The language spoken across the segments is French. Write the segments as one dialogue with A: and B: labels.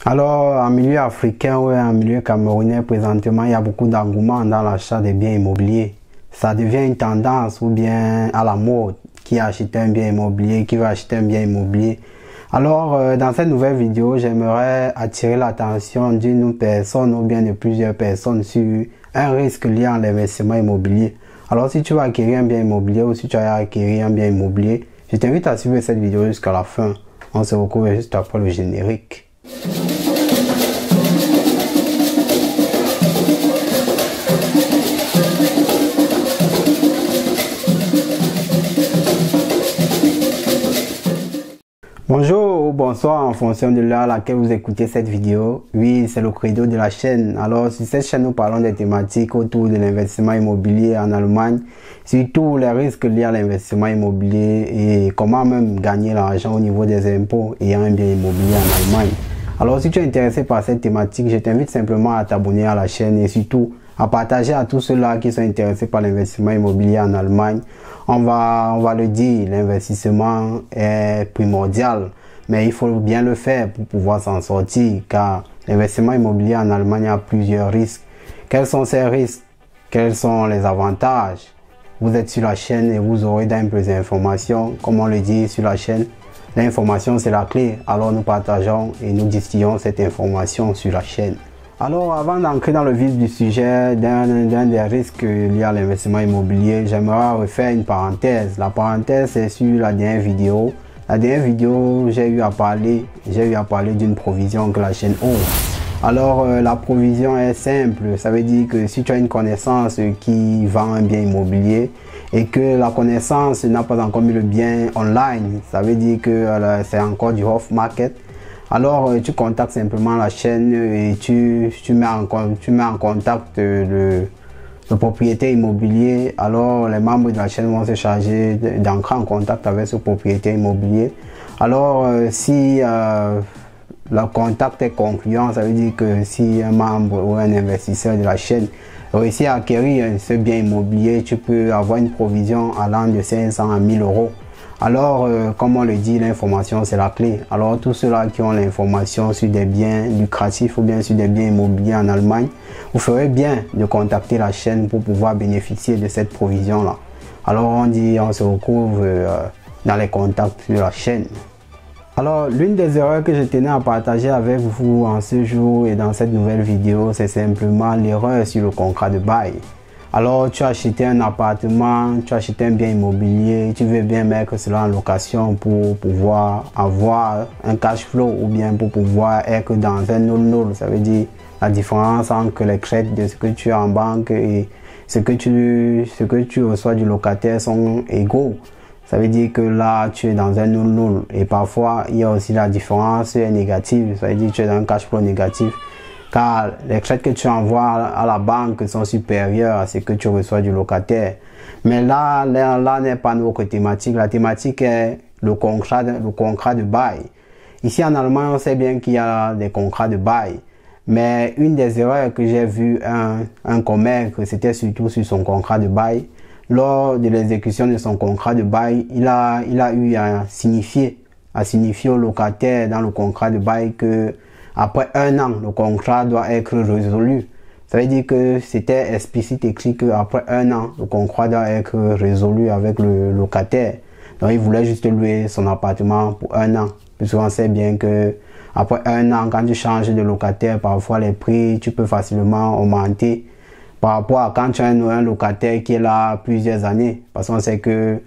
A: Alors, en milieu africain ou en milieu camerounais, présentement, il y a beaucoup d'engouement dans l'achat des biens immobiliers. Ça devient une tendance ou bien à la mode. Qui a acheté un bien immobilier, qui va acheter un bien immobilier. Alors, dans cette nouvelle vidéo, j'aimerais attirer l'attention d'une personne ou bien de plusieurs personnes sur un risque lié à l'investissement immobilier. Alors, si tu vas acquérir un bien immobilier ou si tu as acquérir un bien immobilier, je t'invite à suivre cette vidéo jusqu'à la fin. On se retrouve juste après le générique. Bonjour ou bonsoir en fonction de l'heure à laquelle vous écoutez cette vidéo. Oui, c'est le credo de la chaîne. Alors, sur cette chaîne, nous parlons des thématiques autour de l'investissement immobilier en Allemagne, surtout les risques liés à l'investissement immobilier et comment même gagner l'argent au niveau des impôts ayant un bien immobilier en Allemagne. Alors, si tu es intéressé par cette thématique, je t'invite simplement à t'abonner à la chaîne et surtout à partager à tous ceux-là qui sont intéressés par l'investissement immobilier en Allemagne. On va le dire, l'investissement est primordial, mais il faut bien le faire pour pouvoir s'en sortir, car l'investissement immobilier en Allemagne a plusieurs risques. Quels sont ces risques? Quels sont les avantages? Vous êtes sur la chaîne et vous aurez d'amples informations. Comme on le dit sur la chaîne, l'information c'est la clé. Alors nous partageons et nous distillons cette information sur la chaîne. Alors, avant d'entrer dans le vif du sujet d'un des risques liés à l'investissement immobilier, j'aimerais refaire une parenthèse. La parenthèse, c'est sur la dernière vidéo. La dernière vidéo, j'ai eu à parler d'une provision que la chaîne offre. Alors, la provision est simple. Ça veut dire que si tu as une connaissance qui vend un bien immobilier et que la connaissance n'a pas encore mis le bien online, ça veut dire que c'est encore du off-market. Alors, tu contactes simplement la chaîne et tu mets en contact le propriétaire immobilier. Alors, les membres de la chaîne vont se charger d'entrer en contact avec ce propriétaire immobilier. Alors, si le contact est concluant, ça veut dire que si un membre ou un investisseur de la chaîne réussit à acquérir ce bien immobilier, tu peux avoir une provision allant de 500 à 1000 euros. Alors, comme on le dit, l'information c'est la clé. Alors, tous ceux-là qui ont l'information sur des biens lucratifs ou bien sur des biens immobiliers en Allemagne, vous ferez bien de contacter la chaîne pour pouvoir bénéficier de cette provision-là. Alors, on se retrouve dans les contacts sur la chaîne. Alors, l'une des erreurs que je tenais à partager avec vous en ce jour et dans cette nouvelle vidéo, c'est simplement l'erreur sur le contrat de bail. Alors, tu as acheté un appartement, tu as acheté un bien immobilier, tu veux bien mettre cela en location pour pouvoir avoir un cash flow ou bien pour pouvoir être dans un nul-nul. Ça veut dire la différence entre les crédits de ce que tu as en banque et ce que tu reçois du locataire sont égaux. Ça veut dire que là, tu es dans un nul-nul. Et parfois, il y a aussi la différence négative. Ça veut dire que tu es dans un cash flow négatif. Car les crédits que tu envoies à la banque sont supérieurs à ce que tu reçois du locataire. Mais là n'est pas notre thématique. La thématique est le contrat de bail. Ici en Allemagne, on sait bien qu'il y a des contrats de bail. Mais une des erreurs que j'ai vu un commerce, c'était surtout sur son contrat de bail. Lors de l'exécution de son contrat de bail, il a eu à signifier au locataire dans le contrat de bail que après un an, le contrat doit être résolu. Ça veut dire que c'était explicite écrit qu'après un an, le contrat doit être résolu avec le locataire. Donc, il voulait juste louer son appartement pour un an. Puisqu'on sait bien que après un an, quand tu changes de locataire, parfois les prix, tu peux facilement augmenter par rapport à quand tu as un locataire qui est là plusieurs années. Parce qu'on sait que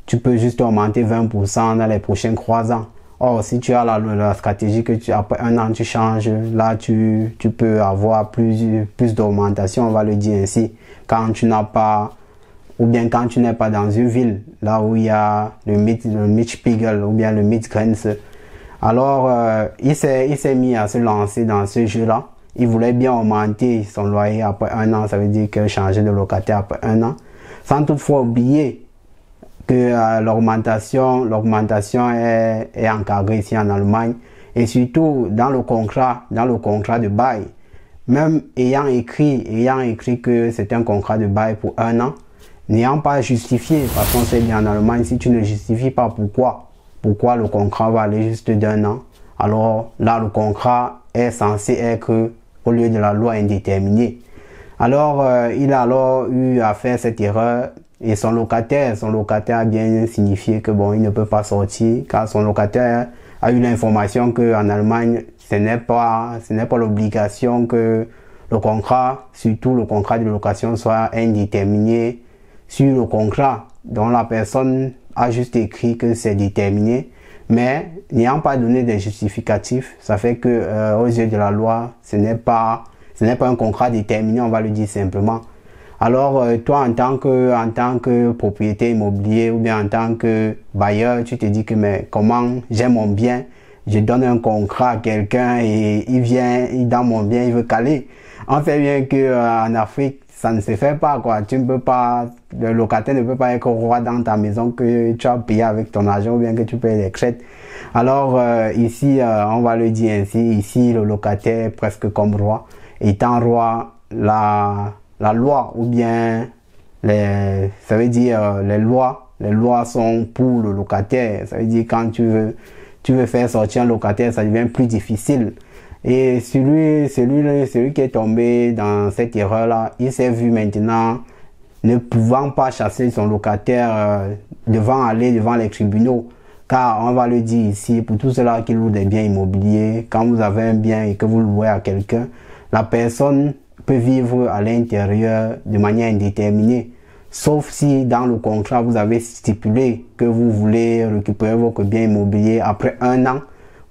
A: tu peux juste augmenter 20% dans les prochains 3 ans. Or, si tu as la stratégie que après un an tu changes, là tu peux avoir plus d'augmentation, on va le dire ainsi, quand tu n'as pas, ou bien quand tu n'es pas dans une ville, là où il y a le Mietspiegel ou bien le Mietgrenze. Alors, il s'est mis à se lancer dans ce jeu-là. Il voulait bien augmenter son loyer après un an, ça veut dire que changer de locataire après un an, sans toutefois oublier que l'augmentation est encadrée ici en Allemagne et surtout dans le contrat de bail, même ayant écrit que c'est un contrat de bail pour un an, n'ayant pas justifié, parce qu'on sait bien en Allemagne, si tu ne justifies pas pourquoi le contrat va aller juste d'un an, alors là le contrat est censé être au lieu de la loi indéterminée. Alors, il a alors eu à faire cette erreur et son locataire a bien signifié que bon, il ne peut pas sortir car son locataire a eu l'information que en Allemagne, ce n'est pas l'obligation que le contrat, surtout le contrat de location, soit indéterminé sur le contrat dont la personne a juste écrit que c'est déterminé, mais n'ayant pas donné de justificatifs, ça fait que aux yeux de la loi, ce n'est pas un contrat déterminé, on va le dire simplement. Alors toi en tant que propriétaire immobilier ou bien en tant que bailleur, tu te dis que mais comment j'ai mon bien, je donne un contrat à quelqu'un et dans mon bien, il veut caler. On fait bien que en Afrique, ça ne se fait pas quoi. Tu ne peux pas, le locataire ne peut pas être roi dans ta maison que tu as payé avec ton argent ou bien que tu payes les crêtes. Alors ici, on va le dire ainsi, ici le locataire est presque comme roi. Étant roi, la loi ou bien ça veut dire les lois sont pour le locataire. Ça veut dire quand tu veux faire sortir un locataire, ça devient plus difficile. Et celui qui est tombé dans cette erreur-là, il s'est vu maintenant ne pouvant pas chasser son locataire devant les tribunaux. Car on va le dire ici, pour tous ceux-là qui louent des biens immobiliers, quand vous avez un bien et que vous le louez à quelqu'un, la personne peut vivre à l'intérieur de manière indéterminée. Sauf si dans le contrat, vous avez stipulé que vous voulez récupérer votre bien immobilier après 1 an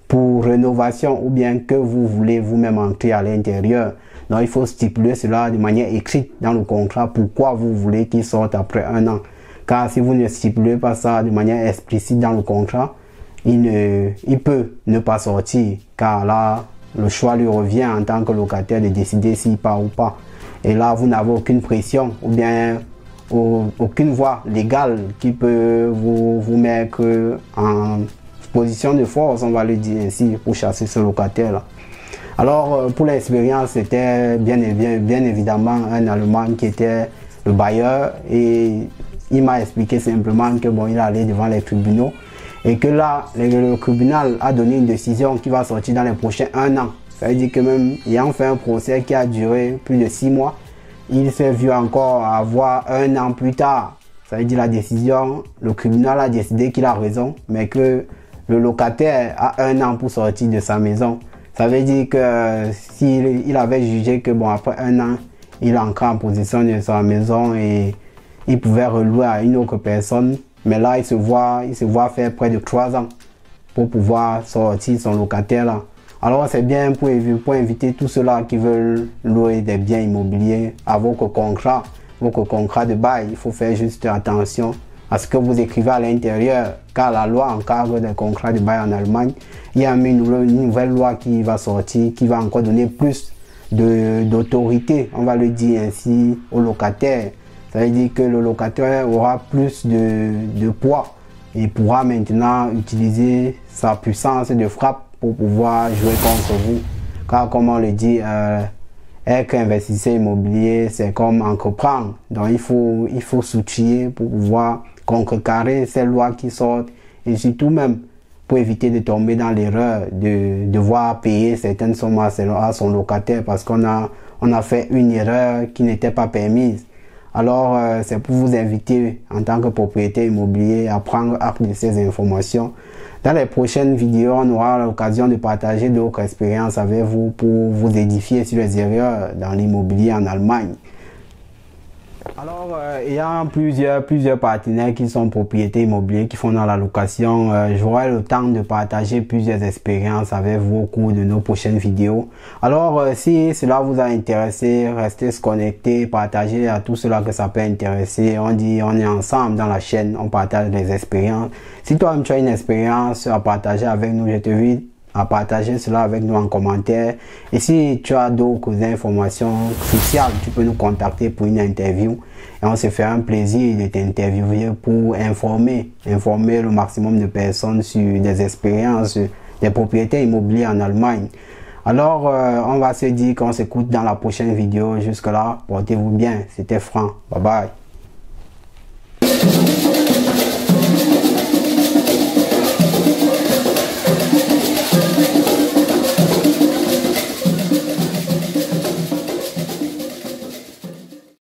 A: pour rénovation ou bien que vous voulez vous-même entrer à l'intérieur. Donc il faut stipuler cela de manière écrite dans le contrat, pourquoi vous voulez qu'il sorte après 1 an. Car si vous ne stipulez pas ça de manière explicite dans le contrat, il peut ne pas sortir, car là, le choix lui revient en tant que locataire de décider s'il part ou pas. Et là, vous n'avez aucune pression ou bien aucune voie légale qui peut vous mettre en position de force, on va le dire ainsi, pour chasser ce locataire-là. Alors, pour l'expérience, c'était bien évidemment un Allemand qui était le bailleur et il m'a expliqué simplement que bon, il allait devant les tribunaux et que là, le tribunal a donné une décision qui va sortir dans les prochains 1 an. Ça veut dire que même ayant fait un procès qui a duré plus de 6 mois, il s'est vu encore avoir 1 an plus tard. Ça veut dire la décision, le tribunal a décidé qu'il a raison, mais que le locataire a 1 an pour sortir de sa maison. Ça veut dire que s'il avait jugé que bon, après 1 an, il est encore en possession de sa maison et il pouvait relouer à une autre personne, mais là il se voit faire près de 3 ans pour pouvoir sortir son locataire là. Alors c'est bien pour inviter tous ceux-là qui veulent louer des biens immobiliers à votre contrat de bail. Il faut faire juste attention à ce que vous écrivez à l'intérieur, car la loi encadre des contrats de bail en Allemagne. Il y a une nouvelle loi qui va sortir, qui va encore donner plus d'autorité, on va le dire ainsi, aux locataires. Ça veut dire que le locataire aura plus de poids et pourra maintenant utiliser sa puissance de frappe pour pouvoir jouer contre vous. Car comme on le dit, être investisseur immobilier, c'est comme entreprendre. Donc il faut s'outiller pour pouvoir contrecarrer ces lois qui sortent et surtout même pour éviter de tomber dans l'erreur de devoir payer certaines sommes à son locataire parce qu'on a fait une erreur qui n'était pas permise. Alors c'est pour vous inviter en tant que propriétaire immobilier à prendre acte de ces informations. Dans les prochaines vidéos, on aura l'occasion de partager d'autres expériences avec vous pour vous édifier sur les erreurs dans l'immobilier en Allemagne. Alors, il y a plusieurs partenaires qui sont propriétaires immobiliers, qui font dans la location. J'aurai le temps de partager plusieurs expériences avec vous au cours de nos prochaines vidéos. Alors, si cela vous a intéressé, restez connectés, partagez à tous ceux-là que ça peut intéresser. On dit, on est ensemble dans la chaîne, on partage les expériences. Si toi-même tu as une expérience à partager avec nous, je t'invite à partager cela avec nous en commentaire. Et si tu as d'autres informations cruciales, tu peux nous contacter pour une interview. Et on se fait un plaisir de t'interviewer pour informer le maximum de personnes sur des expériences des propriétaires immobiliers en Allemagne. Alors, on va se dire qu'on s'écoute dans la prochaine vidéo. Jusque là, portez-vous bien. C'était Franck. Bye bye.